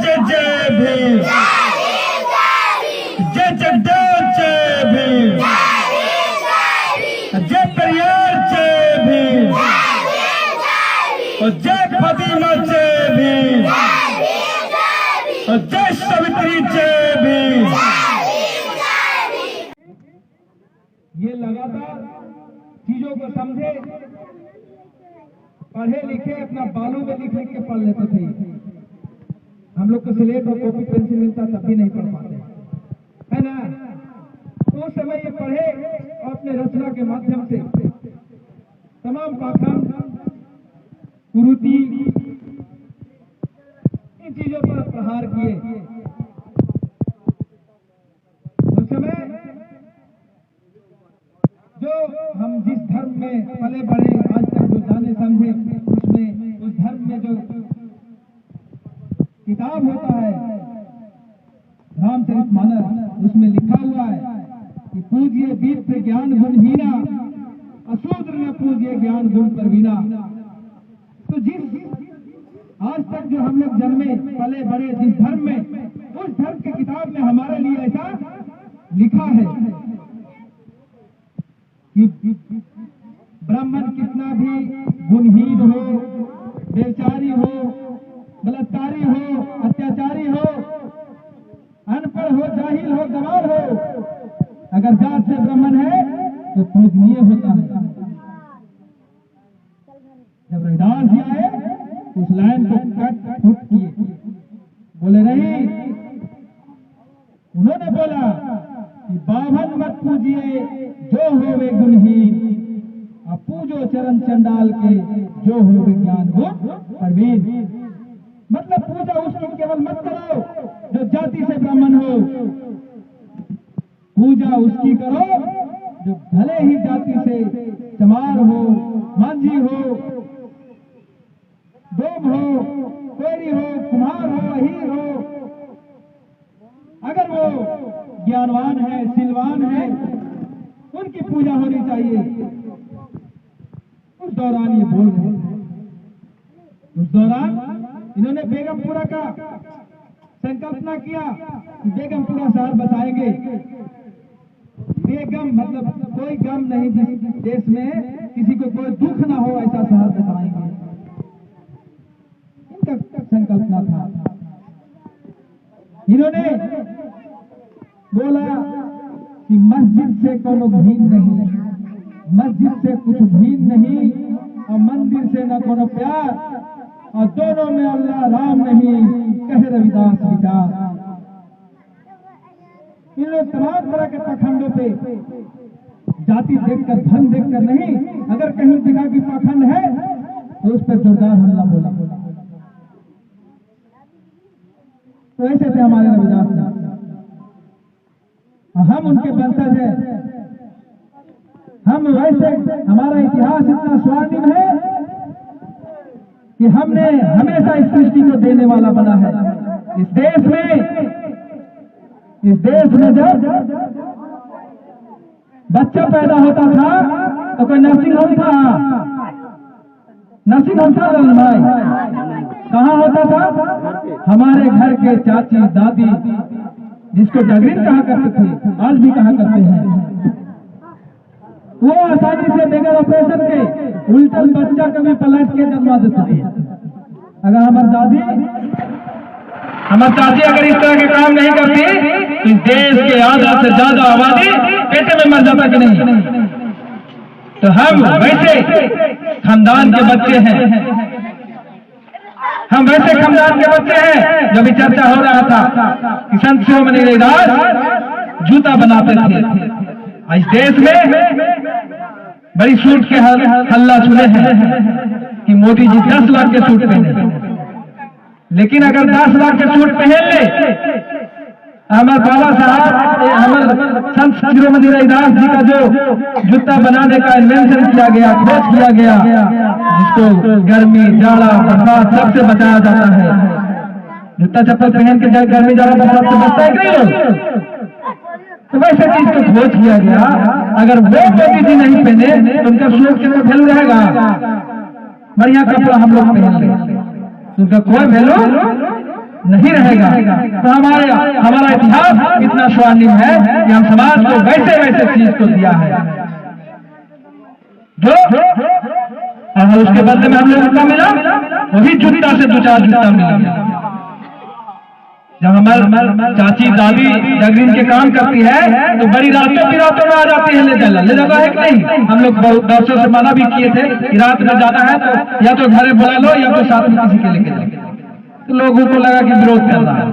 जय जय भीम, जय जगदेव जय भीम, जय पेरियार जय भीम, और जय फातिमा जय भीम, और जय सावित्री जय भीम। ये लगातार चीजों को समझे, पढ़े लिखे, अपना बालों में लिख लिख के पढ़ लेते थे। हम लोग को स्लेट और कॉपी पेंसिल मिलता तब भी नहीं पढ़ पाते, है ना। तो उस समय ये पढ़े और अपने रचना के माध्यम से तमाम पाखंड, कुरीति, इन चीजों पर प्रहार किए। उस समय जो हम जिस धर्म में पले बढ़े, आज तक जो जाने समझे, उसमें उस धर्म में जो किताब होता है रामचरितमानस, उसमें लिखा हुआ है कि पूजिए विप्र ज्ञान गुणहीना, अशूद्र न पूजिए ज्ञान गुण प्रवीणा। तो जिस आज तक जो हम लोग जन्मे पले बड़े जिस धर्म में, उस धर्म की किताब में हमारे लिए ऐसा लिखा है कि ब्राह्मण कितना भी गुणहीन हो, बेचारी हो, बलात्कारी हो, अत्याचारी हो, अनपढ़ हो, जाहिल हो, गंवार हो, अगर जात से ब्राह्मण है तो पूजनीय होता है। जब रविदास जी आए उस लाइन को कट फुट किए, बोले नहीं, उन्होंने बोला कि बाभन मत पूजिए जो होवे गुणहीन, और पूजो चरण चंडाल के जो होवे ज्ञान गुण प्रवीण। मतलब पूजा उसकी केवल मत करो जो जाति से ब्राह्मण हो, पूजा उसकी करो जो भले ही जाति से चमार हो, मांझी हो, डोम हो, कोयरी हो, कुम्हार हो, अहीर हो, अगर वो ज्ञानवान है, सिलवान है, उनकी पूजा होनी चाहिए। उस दौरान ये बोल रहे हैं। उस दौरान इन्होंने बेगमपुरा का संकल्पना किया कि बेगमपुरा शहर बसाएंगे। बेगम मतलब कोई गम नहीं, जिस देश में किसी को कोई दुख ना हो, ऐसा शहर बसाएंगे, इनका संकल्पना था। इन्होंने बोला कि मस्जिद से कोनो भीन नहीं, मस्जिद से कुछ भीन नहीं, और मंदिर से न कोनो प्यार, और दोनों में अल्लाह राम नहीं, कहे रविदास विचार। इन्होंने तमाम तरह के पाखंडों पे, जाति देखकर, धन देखकर नहीं, अगर कहीं दिखा कि पाखंड है तो उस पर जोरदार हमला बोला। तो ऐसे थे हमारे रविदास जी, हम उनके वंशज हैं। हम वैसे, हमारा इतिहास इतना स्वर्णिम है कि हमने हमेशा इस सृष्टि को देने वाला बना है। इस देश में जब बच्चा पैदा होता था तो कोई नर्सिंग होम था, नर्सिंग होम था भाई, कहाँ होता था? हमारे घर के चाची दादी, जिसको डगरीन कहा करते थे, आज भी कहा करते हैं, वो आसानी से बगैर ऑपरेशन के उल्टा बच्चा कभी पलट के जन्मा देते थे। अगर हमारी दादी, हमारी चाची अगर इस तरह के काम नहीं करती तो इस देश के आधा से ज्यादा आबादी पेटे में मर जाता कि नहीं। तो हम वैसे खानदान के बच्चे हैं, हम वैसे खानदान के बच्चे हैं। जो भी चर्चा हो रहा था कि संत शिरोमणि रविदास जूता बनाते थे, इस देश में बड़ी सूट के हल्ला सुने हैं कि मोदी जी 10 लाख के सूट पहने, लेकिन अगर 10 लाख के सूट पहन ले, हमारे बाबा साहब, हमारे संत शिरोमणि रविदास जी का जो जूता बनाने का इन्वेंशन किया गया, खोज किया गया, जिसको गर्मी, जाड़ा, बरसात सबसे बचाया जाता है। जूता चप्पल पहन के गर्मी, जाड़ा, बरसात से बचता है कि नहीं? तो वैसे चीज को खोज किया गया। अगर वो मोदी जी नहीं पहने तो उनका सूट के वैल्यू रहेगा? बढ़िया कपड़ा हम लोग पहन ले, उनका कोई वैल्यू नहीं रहेगा। तो हमारा इतिहास इतना स्वर्णिम है कि हम समाज को वैसे वैसे चीज को दिया है जो उसके बदले में हम लोगों को मिला, वही जूता से 2-4 जूता मिला। जब हमारे चाची दादी जागरण के काम करती है तो बड़ी रातों में आ जाती है, ले जाता है कि नहीं। हम लोग बरसों से मना भी किए थे कि रात में जाना है तो या तो घरे बुला लो या तो साथ में किसी के लेके जाओ। तो लोगों को लगा कि विरोध कर रहा है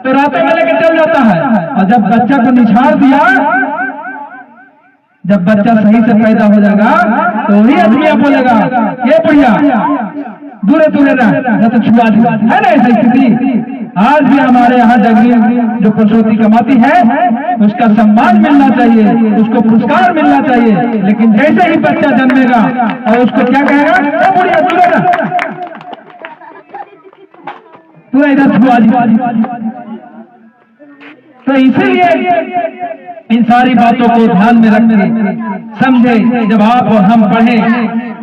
तो रातों में लेके चल जाता है। और जब बच्चा को निछाड़ दिया, जब बच्चा सही से पैदा हो जाएगा तो वही आदमी बोलेगा ये बुढ़िया दूरे रह तो छुआ दिया है ना। ऐसी स्थिति आज भी हमारे यहाँ जगह जो प्रसूति कमाती है उसका सम्मान मिलना चाहिए, उसको पुरस्कार मिलना चाहिए। लेकिन जैसे ही बच्चा जन्मेगा और उसको क्या कहेगा, ए बुढ़िया दूरे रह, तू इधर छुआ दिया। तो इसीलिए इन सारी बातों को ध्यान में रखते समझे। जब आप और हम पढ़े,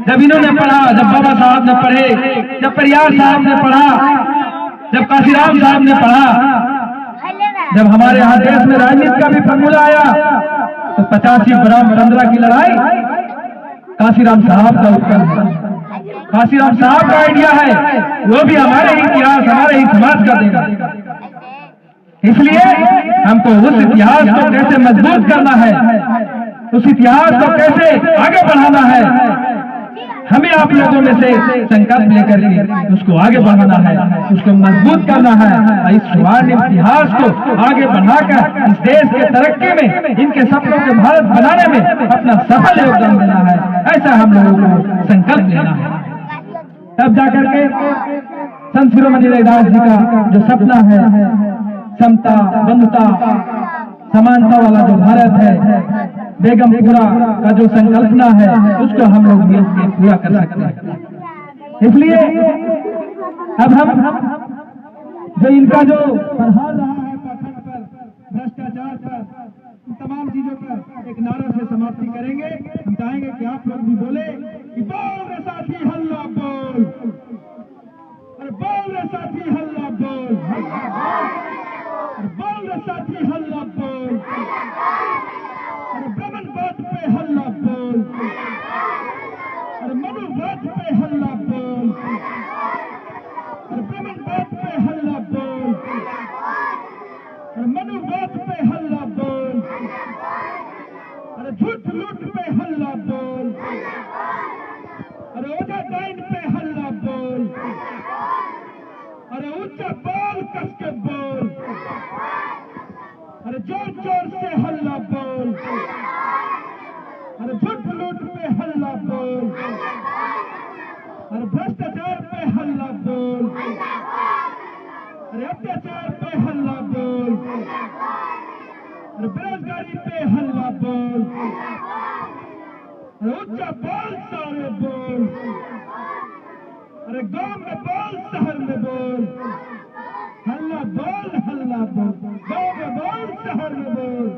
जब इन्होंने पढ़ा, जब बाबा साहब ने पढ़े, जब परियार साहब ने पढ़ा, जब काशीराम साहब ने पढ़ा, जब हमारे यहाँ देश में राजनीति का भी फॉर्मूला आया तो 85 बराम 15 की लड़ाई काशीराम साहब का उत्तर है, काशीराम साहब का आइडिया है। वो भी हमारे ही इतिहास, हमारे ही समाज का देगा। इसलिए हमको उस इतिहास को कैसे मजबूत करना है, उस इतिहास को कैसे आगे बढ़ाना है, हमें आप लोगों में से संकल्प लेकर के उसको आगे बढ़ाना है, उसको मजबूत करना है। इस स्वर्णिम इतिहास को आगे बढ़ाकर इस देश के तरक्की में, इनके सपनों के भारत बनाने में अपना सफल योगदान देना है। ऐसा हम लोगों को संकल्प लेना है। तब जाकर के संत शिरोमणि रविदास जी का जो सपना है, समता, बंधुता, समानता वाला जो भारत है, बेगमपुरा का जो संकल्पना है, उसको हम लोग मिल के पूरा कर सकते हैं। इसलिए अब हम जो इनका जो प्रहार रहा है पाखंड पर, भ्रष्टाचार पर, इन तमाम चीजों पर एक नारा से समाप्ति करेंगे। हम चाहेंगे कि आप लोग भी बोले कि बोल रे साथी हल्ला बोल, अरे बोल रे साथी हल्ला बोल, बोल रे साथी हल्ला बोल, अरे ब्राह्मण बात पे हल्ला बोल, अरे मनु बात पे हल्ला बोल, अरे ब्राह्मण बात पे हल्ला बोल, अरे मनु बात पे हल्ला बोल, अरे झूठ लूट पे हल्ला बोल, अरे ओझा डाइन पे हल्ला बोल, अरे ऊंचा बोल कस के बोल, अरे जोर जोर से हल्ला बोल, अरे झूठ लूट पे हल्ला बोल, अरे भ्रष्टाचार पे हल्ला बोल, अरे अत्याचार पे हल्ला बोल, अरे बेरोजगारी पे हल्ला बोल, अरे ऊंचा बोल सारे बोल, अरे गांव में बोल शहर में बोल, हल्ला बोल, गांव में बोल शहर में बोल।